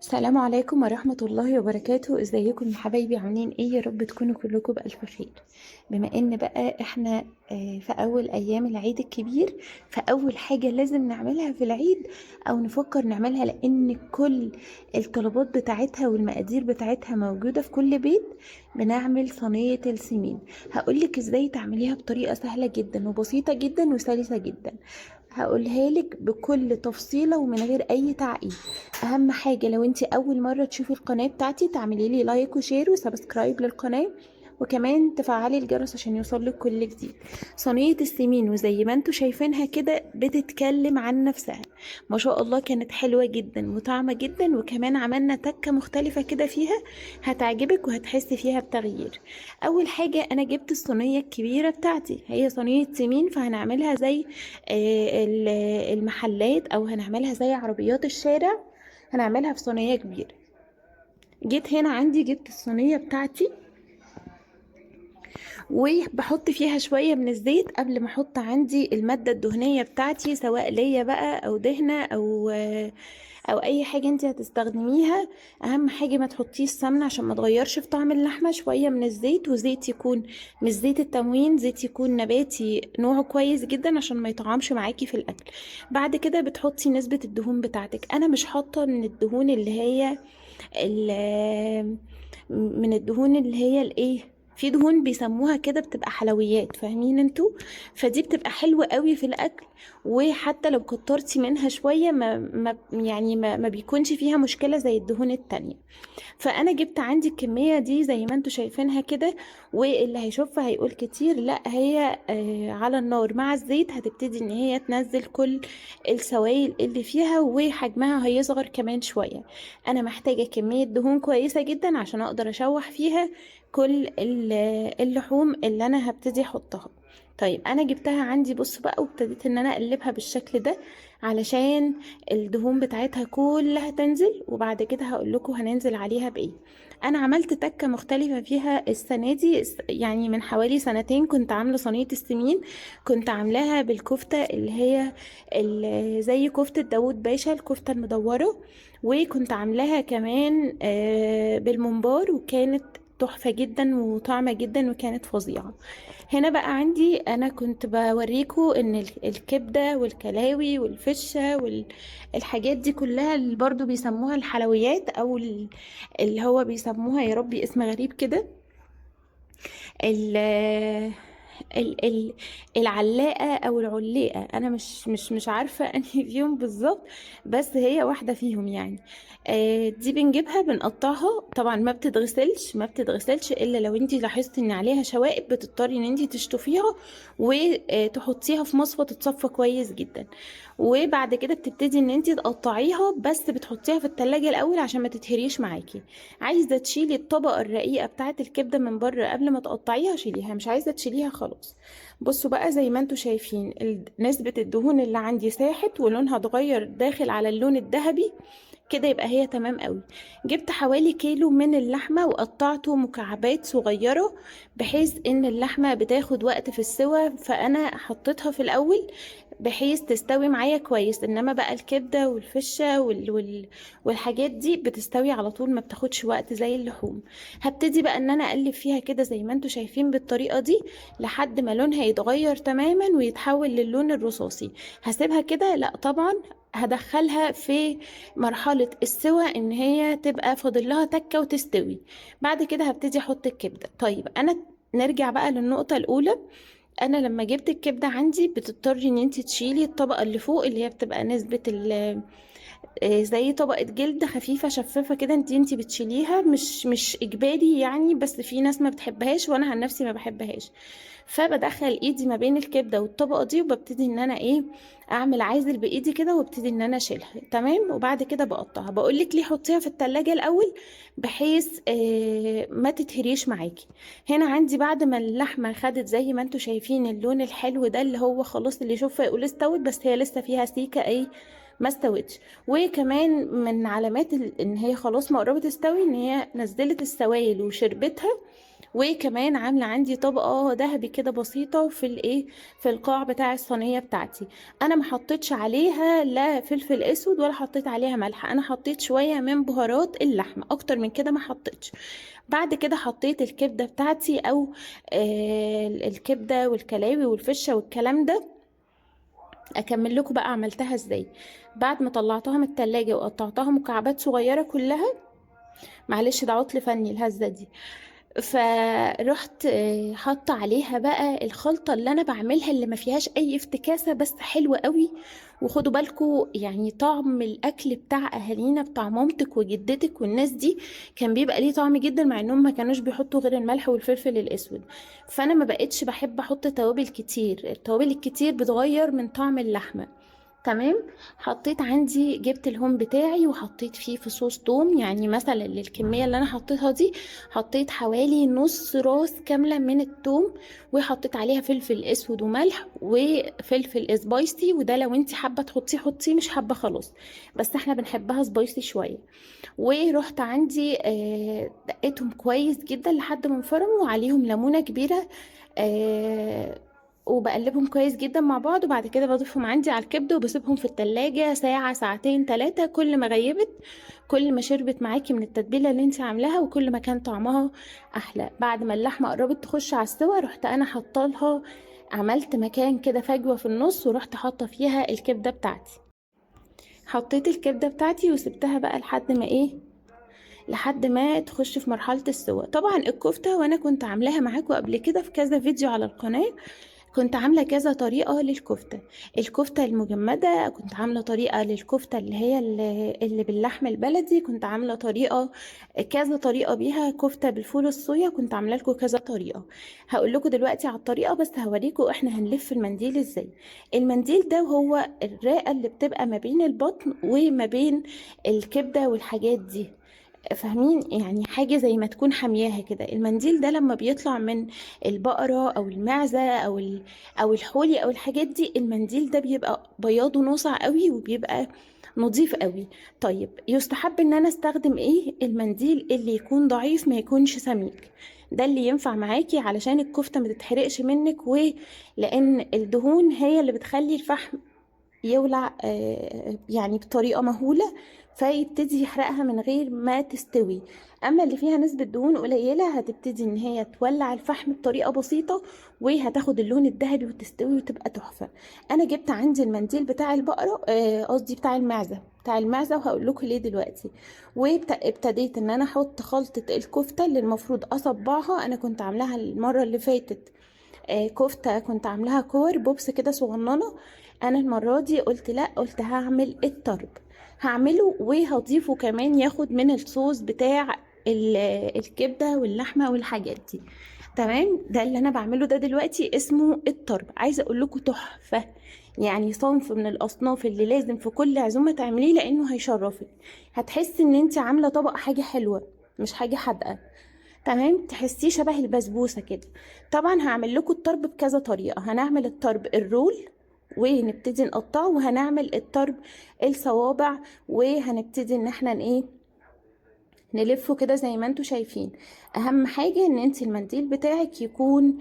السلام عليكم ورحمة الله وبركاته. ازيكم يا حبايبي؟ عاملين ايه؟ يا رب تكونوا كلكم بألف خير. بما ان بقى احنا في اول ايام العيد الكبير، فاول حاجة لازم نعملها في العيد او نفكر نعملها، لان كل الطلبات بتاعتها والمقادير بتاعتها موجودة في كل بيت، بنعمل صينية السمين. هقولك ازاي تعمليها بطريقة سهلة جدا وبسيطة جدا وسلسة جدا. هقولها لك بكل تفصيلة ومن غير اي تعقيد. اهم حاجة لو انت اول مرة تشوفي القناة بتاعتي تعملي لي لايك وشير وسبسكرايب للقناة، وكمان تفعلي الجرس عشان يوصلك كل جديد. صينية السمين وزي ما انتوا شايفينها كده بتتكلم عن نفسها. ما شاء الله كانت حلوة جدا وطعمة جدا، وكمان عملنا تكة مختلفة كده فيها هتعجبك وهتحسي فيها بتغيير. اول حاجة انا جبت الصينية الكبيرة بتاعتي، هي صينية سمين، فهنعملها زي المحلات او هنعملها زي عربيات الشارع، هنعملها في صينية كبيرة. جيت هنا عندي جبت الصينية بتاعتي وبحط فيها شوية من الزيت قبل ما احط عندي المادة الدهنية بتاعتي، سواء ليا بقى او دهنة او اي حاجة انت هتستخدميها. اهم حاجة ما تحطيش سمنة عشان ما تغيرش في طعم اللحمة. شوية من الزيت، وزيت يكون مش زيت التموين، زيت يكون نباتي نوعه كويس جدا عشان ما يطعمش معاكي في الاكل. بعد كده بتحطي نسبة الدهون بتاعتك. انا مش حاطة من الدهون اللي هي من الدهون اللي هي الايه، في دهون بيسموها كده بتبقى حلويات، فاهمين انتوا؟ فدي بتبقى حلوة قوي في الاكل، وحتى لو كترتي منها شوية ما بيكونش فيها مشكلة زي الدهون التانية. فانا جبت عندي الكميه دي زي ما انتوا شايفينها كده، واللي هيشوفها هيقول كتير، لا هي على النار مع الزيت هتبتدي ان هي تنزل كل السوائل اللي فيها وحجمها هيصغر كمان شويه. انا محتاجه كميه دهون كويسه جدا عشان اقدر اشوح فيها كل اللحوم اللي انا هبتدي احطها. طيب انا جبتها عندي، بص بقى، وابتديت ان انا اقلبها بالشكل ده علشان الدهون بتاعتها كلها تنزل، وبعد كده هقول لكم هننزل عليها بايه. انا عملت تكة مختلفة فيها السنة دي، يعني من حوالي سنتين كنت عاملة صينية السمين، كنت عاملاها بالكفتة اللي هي زي كفتة داوود باشا، الكفتة المدورة، وكنت عاملاها كمان بالممبار، وكانت تحفة جدا وطعمة جدا وكانت فظيعة. هنا بقى عندي انا كنت بوريكم ان الكبده والكلاوي والفشه والحاجات دي كلها اللي برضو بيسموها الحلويات، او اللي هو بيسموها يا ربي اسم غريب كده، ال ال ال العلاقة او العليقة، انا مش عارفة انهي فيهم بالظبط، بس هي واحدة فيهم يعني. دي بنجيبها بنقطعها، طبعا ما بتتغسلش الا لو انتي لاحظتي ان عليها شوائب، بتضطري ان انتي تشطفيها وتحطيها في مصفى تتصفى كويس جدا. وبعد كده بتبتدي ان انتي تقطعيها، بس بتحطيها في التلاجة الاول عشان ما تتهريش معاكي. عايزه تشيلي الطبقه الرقيقه بتاعه الكبده من بره قبل ما تقطعيها شيليها، مش عايزه تشيليها خلاص. بصوا بقى زي ما انتوا شايفين نسبه الدهون اللي عندي ساحت ولونها اتغير داخل على اللون الذهبي كده، يبقى هي تمام قوي. جبت حوالي كيلو من اللحمة وقطعته مكعبات صغيرة، بحيث ان اللحمة بتاخد وقت في السوى، فانا حطيتها في الاول بحيث تستوي معايا كويس. انما بقى الكبدة والفشة والحاجات دي بتستوي على طول، ما بتاخدش وقت زي اللحوم. هبتدي بقى ان انا اقلب فيها كده زي ما انتوا شايفين بالطريقة دي لحد ما لونها يتغير تماما ويتحول للون الرصاصي. هسيبها كده؟ لا طبعا، هدخلها في مرحلة السوى ان هي تبقى فاضل لها تكة وتستوي. بعد كده هبتدي احط الكبدة. طيب انا نرجع بقى للنقطة الاولى. انا لما جبت الكبدة عندي بتضطري ان انت تشيلي الطبقة اللي فوق اللي هي بتبقى نسبة زي طبقة جلد خفيفة شفافة كده، انتي بتشيليها، مش اجباري يعني، بس في ناس ما بتحبهاش وانا عن نفسي ما بحبهاش. فبدخل ايدي ما بين الكبدة والطبقة دي وببتدي ان انا ايه، اعمل عازل بايدي كده وابتدي ان انا اشيلها تمام. وبعد كده بقطعها. بقولك ليه حطيها في التلاجة الاول؟ بحيث ما تتهريش معاكي. هنا عندي بعد ما اللحمة خدت زي ما انتوا شايفين اللون الحلو ده اللي هو خلاص اللي يشوفها يقول استوت، بس هي لسه فيها سيكة ايه، ما استوتش. وكمان من علامات ان هي خلاص ما قربت تستوي ان هي نزلت السوائل وشربتها. وكمان عامله عندي طبقه ذهبي كده بسيطه في الايه، في القاع بتاع الصينيه بتاعتي. انا ما حطيتش عليها لا فلفل اسود ولا حطيت عليها ملح، انا حطيت شويه من بهارات اللحمه، اكتر من كده ما حطيتش. بعد كده حطيت الكبده بتاعتي او الكبده والكلاوي والفشه والكلام ده. اكمل لكم بقى عملتها ازاي. بعد ما طلعتها من التلاجة وقطعتها مكعبات صغيره كلها، معلش ده عطل فني الهزه دي، فرحت حاطه عليها بقى الخلطه اللي انا بعملها اللي ما فيهاش اي افتكاسه بس حلوه قوي. وخدوا بالكم يعني طعم الاكل بتاع اهالينا، بتاع مامتك وجدتك والناس دي، كان بيبقى ليه طعم جدا مع انهم ما كانوش بيحطوا غير الملح والفلفل الاسود. فانا ما بقتش بحب احط توابل كتير، التوابل الكتير بتغير من طعم اللحمه. تمام. حطيت عندي، جبت الهون بتاعي وحطيت فيه فصوص توم، يعني مثلا للكمية اللي انا حطيتها دي حطيت حوالي نص راس كاملة من التوم. وحطيت عليها فلفل اسود وملح وفلفل سبايسي، وده لو انت حابة تحطيه حطيه، مش حابة خلاص، بس احنا بنحبها سبايسي شوية. ورحت عندي دقيتهم كويس جدا لحد ما انفرموا، وعليهم ليمونة كبيرة. وبقلبهم كويس جدا مع بعض، وبعد كده بضيفهم عندي على الكبده وبسيبهم في التلاجة ساعة ساعتين ثلاثة. كل ما غيبت كل ما شربت معاكي من التتبيلة اللي انت عاملاها، وكل ما كان طعمها احلى. بعد ما اللحمة قربت تخش على السوا، رحت انا حطالها، عملت مكان كده فجوة في النص، ورحت حاطة فيها الكبدة بتاعتي. حطيت الكبدة بتاعتي وسبتها بقى لحد ما ايه، لحد ما تخش في مرحلة السوا. طبعا الكفتة وانا كنت عاملاها معاكم قبل كده في كذا فيديو على القناة، كنت عاملة كذا طريقة للكفتة. الكفتة المجمدة، كنت عاملة طريقة للكفتة اللي هي اللي باللحم البلدي، كنت عاملة طريقة، كذا طريقة بيها. كفتة بالفول الصويا كنت عاملة لكم كذا طريقة. هقول لكم دلوقتي على الطريقة، بس هوريكم احنا هنلف المنديل ازاي. المنديل ده هو الرئة اللي بتبقى ما بين البطن وما بين الكبدة والحاجات دي، فاهمين؟ يعني حاجة زي ما تكون حامياها كده. المنديل ده لما بيطلع من البقرة او المعزة او الحولي او الحاجات دي، المنديل ده بيبقى بياضه ناصع قوي وبيبقى نظيف قوي. طيب يستحب ان انا استخدم ايه؟ المنديل اللي يكون ضعيف، ما يكونش سميك، ده اللي ينفع معاكي علشان الكفتة ما تتحرقش منك، ولان الدهون هي اللي بتخلي الفحم يولع يعني بطريقة مهولة، فيبتدي يحرقها من غير ما تستوي. اما اللي فيها نسبة دهون قليلة هتبتدي ان هي تولع الفحم بطريقة بسيطة، وهتاخد اللون الذهبي وتستوي وتبقى تحفة. انا جبت عندي المنديل بتاع البقرة، قصدي بتاع المعزة، بتاع المعزة، وهقول لكم ليه دلوقتي. وابتديت ان انا احط خلطة الكفتة اللي المفروض اصبعها. انا كنت عاملاها المرة اللي فاتت كفتة، كنت عاملاها كور بوبس كده صغننة. انا المرة دي قلت لا، قلت هعمل الطرب، هعمله وهضيفه كمان ياخد من الصوص بتاع الكبدة واللحمة والحاجات دي. تمام. ده اللي انا بعمله ده دلوقتي، اسمه الطرب. عايزة اقول لكم تحفة، يعني صنف من الاصناف اللي لازم في كل عزومة تعمليه، لانه هيشرفك. هتحسي ان انت عاملة طبق حاجة حلوة، مش حاجة حادقة. تمام. تحسيه شبه البسبوسه كده. طبعا هعمل لكم الطرب بكذا طريقه. هنعمل الطرب الرول ونبتدي نقطعه، وهنعمل الطرب الصوابع، وهنبتدي ان احنا ايه، نلفه كده زي ما انتوا شايفين. اهم حاجة ان انت المنديل بتاعك يكون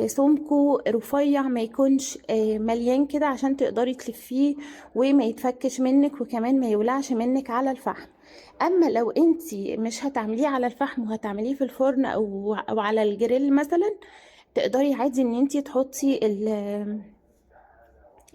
سمكه رفيع، ما يكونش مليان كده، عشان تقدري تلفيه وما يتفكش منك، وكمان ما يولعش منك على الفحم. اما لو انت مش هتعمليه على الفحم وهتعمليه في الفرن او على الجريل مثلا، تقدري عادي ان انت تحطي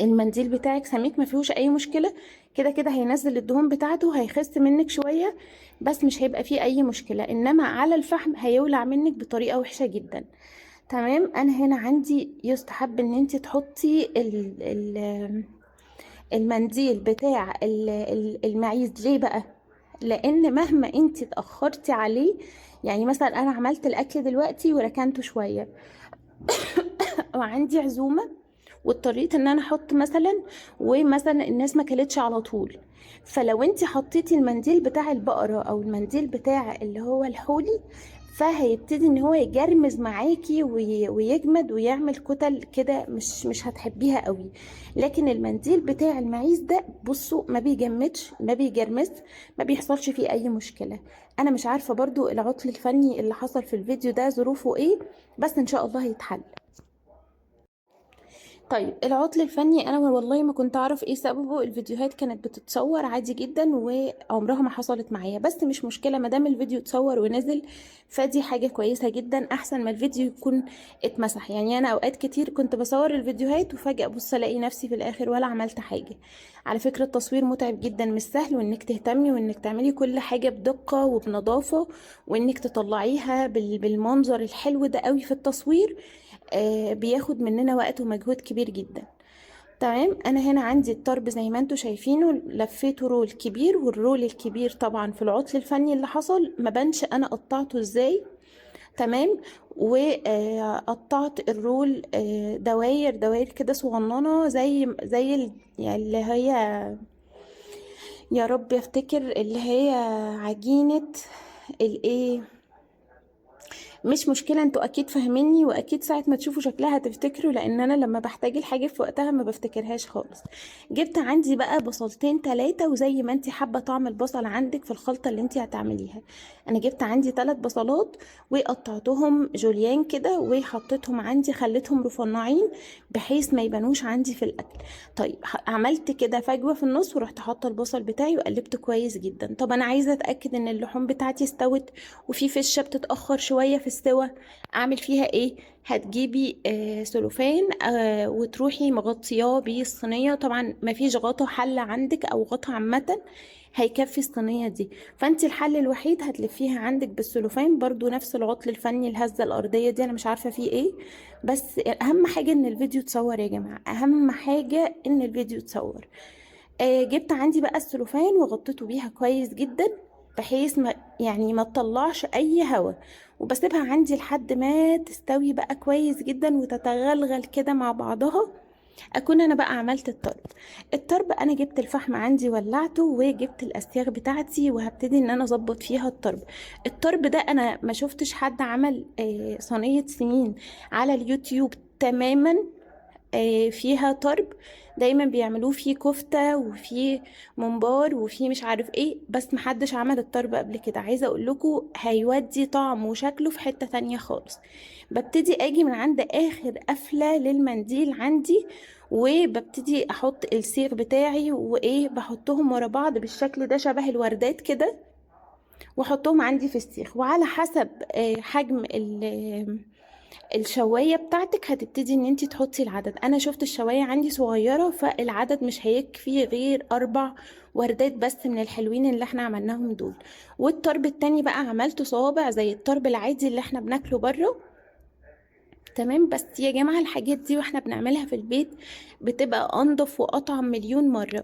المنديل بتاعك سميك، ما فيهوش اي مشكله. كده كده هينزل الدهون بتاعته، هيخس منك شويه بس مش هيبقى فيه اي مشكله. انما على الفحم هيولع منك بطريقه وحشه جدا. تمام. انا هنا عندي يستحب ان انت تحطي المنديل بتاع المعيز. ليه بقى؟ لان مهما انت اتاخرتي عليه، يعني مثلا انا عملت الاكل دلوقتي وركنته شويه وعندي عزومه، واضطريت ان انا احط مثلا، ومثلا الناس ما كلتش على طول، فلو انت حطيتي المنديل بتاع البقرة او المنديل بتاع اللي هو الحولي، فهيبتدي ان هو يجرمز معاكي ويجمد ويعمل كتل كده، مش هتحبيها قوي. لكن المنديل بتاع المعيز ده بصوا ما بيجمدش، ما بيجرمز، ما بيحصلش فيه اي مشكلة. انا مش عارفة برضو العطل الفني اللي حصل في الفيديو ده ظروفه ايه، بس ان شاء الله هيتحل. طيب العطل الفني انا والله ما كنت اعرف ايه سببه. الفيديوهات كانت بتتصور عادي جدا وعمرها ما حصلت معايا، بس مش مشكلة ما دام الفيديو اتصور ونزل، فدي حاجة كويسة جدا احسن ما الفيديو يكون اتمسح. يعني انا اوقات كتير كنت بصور الفيديوهات وفجأة ابص الاقي نفسي في الاخر ولا عملت حاجة. على فكرة التصوير متعب جدا، مش سهل، وانك تهتمي وانك تعملي كل حاجة بدقة وبنظافة، وانك تطلعيها بالمنظر الحلو ده قوي في التصوير. بياخد مننا وقت ومجهود كبير جدا. تمام، انا هنا عندي الطرب زي ما انتوا شايفينه، لفيته رول كبير، والرول الكبير طبعا في العطل الفني اللي حصل ما بانش انا قطعته ازاي. تمام، وقطعت الرول دواير دواير كده صغننه، زي يعني اللي هي، يا رب افتكر، اللي هي عجينة الايه، مش مشكلة، انتوا اكيد فاهميني، واكيد ساعة ما تشوفوا شكلها هتفتكروا، لان انا لما بحتاج الحاجة في وقتها ما بفتكرهاش خالص. جبت عندي بقى بصلتين تلاتة، وزي ما انتي حابة طعم البصل عندك في الخلطة اللي انتي هتعمليها. انا جبت عندي 3 بصلات وقطعتهم جوليان كده، وحطيتهم عندي، خليتهم رفنعين بحيث ما يبانوش عندي في الاكل. طيب عملت كده فجوة في النص، ورحت حاطة البصل بتاعي وقلبته كويس جدا. طب انا عايزة اتأكد ان اللحوم بتاعتي استوت، وفي فشة بتتأخر شوية في السوا، اعمل فيها ايه؟ هتجيبي سلوفان وتروحي مغطياه بالصينية. طبعا مفيش غطا حلة عندك او غطا عامة هيكفي الصينية دي، فانت الحل الوحيد هتلفيها عندك بالسلوفان. برضو نفس العطل الفني، الهزة الارضية دي انا مش عارفة فيه ايه، بس اهم حاجة ان الفيديو تصور يا جماعة، اهم حاجة ان الفيديو تصور. جبت عندي بقى السلوفان وغطيته بيها كويس جدا، بحيث ما يعني ما تطلعش اي هوا، وبسيبها عندي لحد ما تستوي بقى كويس جدا وتتغلغل كده مع بعضها. اكون انا بقى عملت الطرب انا جبت الفحم عندي ولعته، وجبت الاسياغ بتاعتي، وهبتدي ان انا اظبط فيها الطرب ده انا ما شفتش حد عمل صينية سمين على اليوتيوب تماما فيها طرب. دايما بيعملوه فيه كفتة وفيه ممبار وفيه مش عارف ايه، بس محدش عمل الطرب قبل كده. عايزة اقول لكم هيودي طعم وشكله في حتة تانية خالص. ببتدي اجي من عند اخر قفلة للمنديل عندي، وببتدي احط السيخ بتاعي وايه، بحطهم ورا بعض بالشكل ده شبه الوردات كده، واحطهم عندي في السيخ. وعلى حسب حجم الشواية بتاعتك هتبتدي ان انتي تحطي العدد. انا شفت الشواية عندي صغيرة، فالعدد مش هيكفي غير 4 وردات بس من الحلوين اللي احنا عملناهم دول. والطرب التاني بقى عملته صوابع زي الطرب العادي اللي احنا بناكله بره. تمام، بس يا جماعة الحاجات دي واحنا بنعملها في البيت بتبقى انضف واطعم مليون مرة.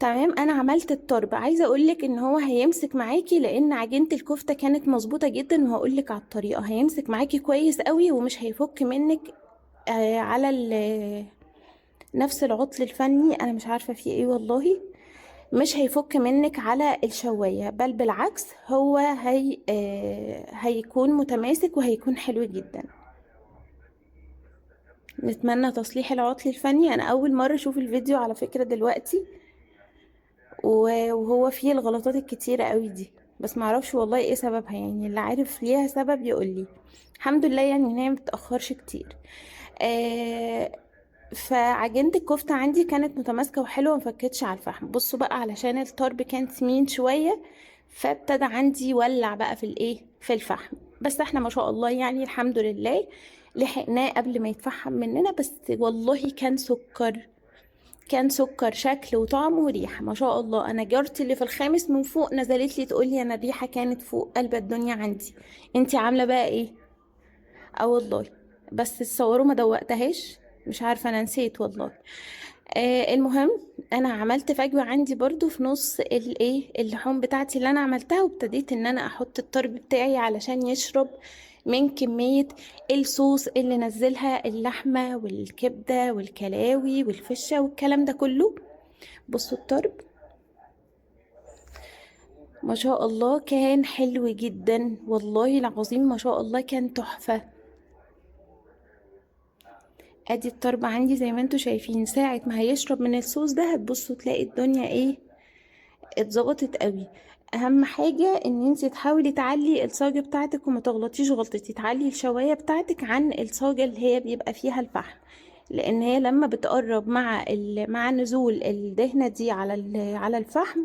تمام، انا عملت الطرب، عايزه اقولك ان هو هيمسك معاكي، لان عجينه الكفته كانت مظبوطه جدا، وهقولك على الطريقه. هيمسك معاكي كويس قوي ومش هيفك منك على نفس العطل الفني، انا مش عارفه فيه ايه والله، مش هيفك منك على الشوايه، بل بالعكس هو هيكون متماسك وهيكون حلو جدا. نتمنى تصليح العطل الفني. انا اول مره اشوف الفيديو على فكره دلوقتي، وهو فيه الغلطات الكتيرة قوي دي، بس معرفش والله ايه سببها، يعني اللي عارف ليها سبب يقولي. الحمد لله يعني ان هي متأخرش كتير. آه فعجينة الكفتة عندي كانت متماسكة وحلوة، مفكتش على الفحم. بصوا بقى، علشان الطرب كان سمين شوية، فابتدى عندي يولع بقى في الايه، في الفحم. بس احنا ما شاء الله يعني الحمد لله لحقناه قبل ما يتفحم مننا. بس والله كان سكر، كان سكر شكل وطعم وريحة ما شاء الله. انا جارتي اللي في الخامس من فوق نزلت لي تقول لي انا الريحة كانت فوق قلب الدنيا عندي. انتي عاملة بقى ايه؟ اه والله، بس تصوروا ما دوقتهاش، مش عارفة انا نسيت والله. المهم، انا عملت فجوة عندي برضو في نص الايه اللحوم بتاعتي اللي انا عملتها، وابتديت ان انا احط الطرب بتاعي علشان يشرب من كمية الصوص اللي نزلها اللحمة والكبدة والكلاوي والفشة والكلام ده كله. بصوا الطرب، ما شاء الله كان حلو جدا، والله العظيم ما شاء الله كان تحفة. ادي الطرب عندي زي ما انتوا شايفين، ساعة ما هيشرب من الصوص ده هتبصوا تلاقي الدنيا ايه، اتظبطت قوي. اهم حاجة ان انت تحاولي تعلي الصاجة بتاعتك وما تغلطيش غلطتي، تعلي الشواية بتاعتك عن الصاجة اللي هي بيبقى فيها الفحم، لان هي لما بتقرب مع نزول الدهنة دي على الفحم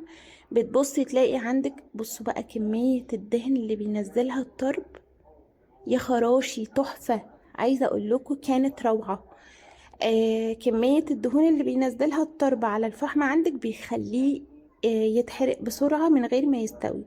بتبصي تلاقي عندك، بصوا بقى كمية الدهن اللي بينزلها الطرب، يا خراشي تحفة. عايزة اقول لكم كانت روعة. كمية الدهون اللي بينزلها الطرب على الفحم عندك بيخليه يتحرق بسرعة من غير ما يستوي.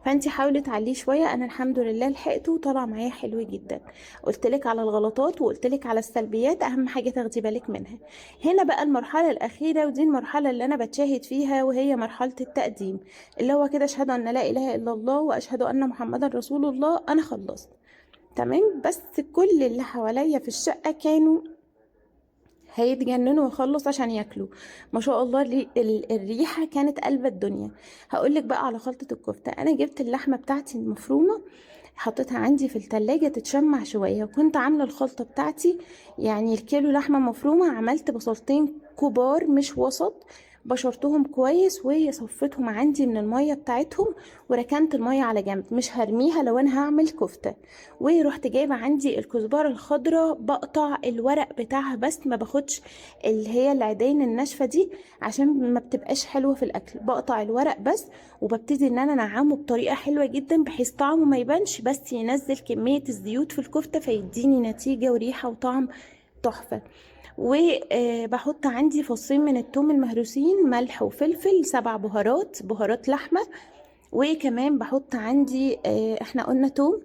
فانتي حاولي تعليه شوية. انا الحمد لله لحقته وطلع معايا حلو جدا. قلتلك على الغلطات وقلتلك على السلبيات، اهم حاجة تاخدي بالك منها. هنا بقى المرحلة الاخيرة، ودي المرحلة اللي انا بتشاهد فيها، وهي مرحلة التقديم، اللي هو كده اشهد ان لا اله الا الله واشهد ان محمدا رسول الله. انا خلصت تمام، بس كل اللي حواليا في الشقة كانوا هيتجننوا ويخلص عشان ياكلوا. ما شاء الله الريحة كانت قلب الدنيا. هقولك بقى على خلطة الكفتة. انا جبت اللحمة بتاعتي المفرومة، حطيتها عندي في التلاجة تتشمع شوية، وكنت عاملة الخلطة بتاعتي. يعني الكيلو لحمة مفرومة عملت بصلتين كبار مش وسط، بشرتهم كويس وصفتهم عندي من المية بتاعتهم، وركنت المية على جنب مش هرميها لو انا هعمل كفتة. ورحت جايبة عندي الكزبرة الخضراء، بقطع الورق بتاعها بس، ما باخدش اللي هي العيدين الناشفة دي عشان ما بتبقاش حلوة في الاكل، بقطع الورق بس. وببتدي ان انا انعمه بطريقة حلوة جدا بحيث طعمه ما يبانش، بس ينزل كمية الزيوت في الكفتة فيديني نتيجة وريحة وطعم تحفة. وبحط عندي فصين من الثوم المهروسين، ملح وفلفل، 7 بهارات لحمة. وكمان بحط عندي احنا قلنا توم،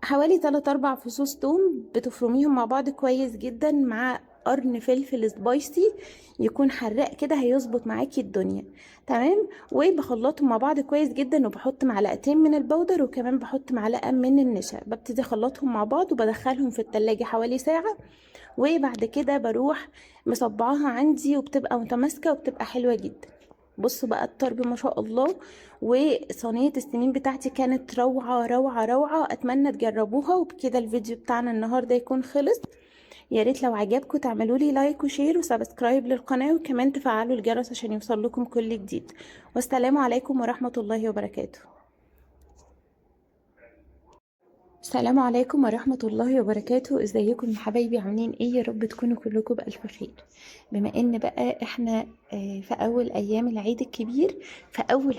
حوالي 3 4 فصوص توم، بتفرميهم مع بعض كويس جدا مع قرن فلفل سبايسي يكون حراق كده، هيظبط معاكي الدنيا تمام. وبخلطهم مع بعض كويس جدا، وبحط معلقتين من البودر وكمان بحط معلقة من النشا، ببتدي اخلطهم مع بعض وبدخلهم في التلاجة حوالي ساعة. وبعد كده بروح مصبعاها عندي وبتبقى متماسكة وبتبقى حلوة جدا. بصوا بقى الطرب ما شاء الله. وصينية السمين بتاعتي كانت روعة روعة روعة، اتمنى تجربوها. وبكده الفيديو بتاعنا النهاردة يكون خلص. يا ريت لو عجبكم تعملوا لي لايك وشير وسبسكرايب للقناة، وكمان تفعلوا الجرس عشان يوصل لكم كل جديد. والسلام عليكم ورحمة الله وبركاته. السلام عليكم ورحمة الله وبركاته. ازيكم يا حبايبي، عاملين ايه؟ يا رب تكونوا كلكم بألف خير. بما ان بقى احنا في اول ايام العيد الكبير، فاول